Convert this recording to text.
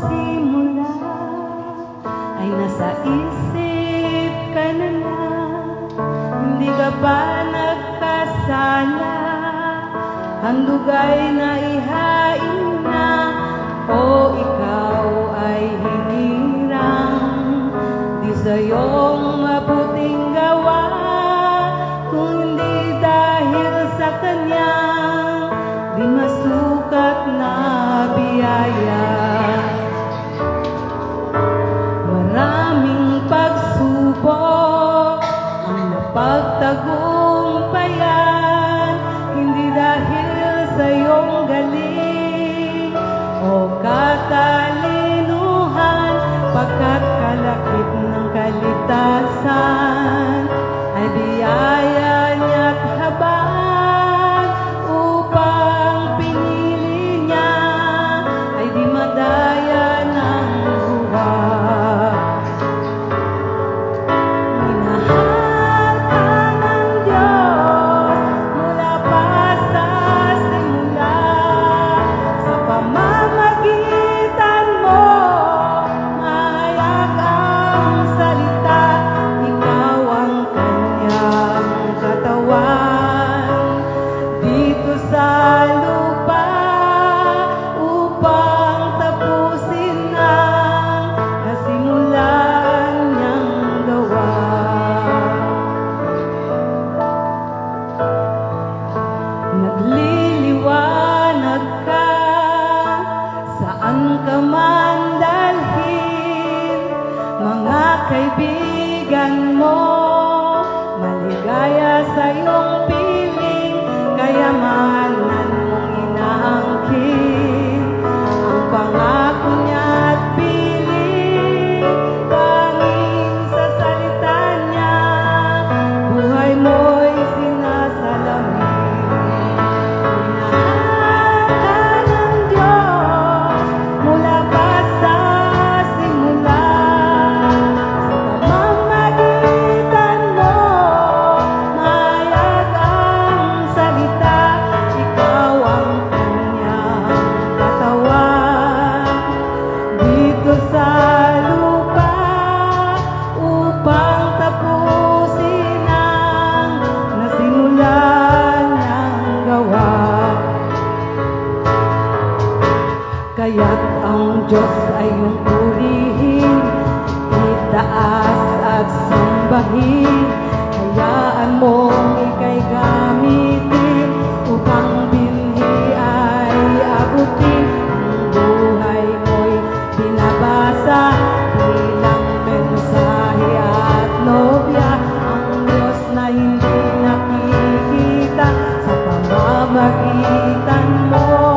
simula ay nasa isip ka na, hindi ka pa nagkasala, handog ay naihain na, o ikaw ay hinirang, di sa'yong mabuting gawa, kung hindi dahil sa kanya, di masukat na biyaya. Maraming pagsubok ang napagtagumpayan, hindi dahil sa iyong galing o katalinuhan, pagkat kalakip ng kalitasan ay biyaya niya't habag, upang pinili niya ay di madaya ng buwan. Minahal ka ng Diyos mula pa sa simula, sa pamamagitan mo mahayag ang salita, ikaw ang kanyang katawan dito sa lupa, upang tapusin ang nasimulan niyang gawa. Nagliliwanag ka saan ka man dalhin, mga kaibigan mo maligaya sa iyong piling, kayamanan mong inaangkin, ang pangako niya't piling, tanging sa salita niya, buhay mo'y sinasalamin. Minahal ka ng Diyos mula pa sa simula, sa pamamagitan mo mahayag ang salita, ikaw ang kanyang katawan dito sa lupa, upang tapusin ang nasimulan niyang gawa. Kaya't ang Diyos ay iyong purihin, itaas at sambahin, hayaan mong ika'y gamitin, upang binhi ay abutin, ang buhay mo'y binabasa bilang mensahe at nobya, ang Diyos na hindi nakikita sa pamamagitan mo.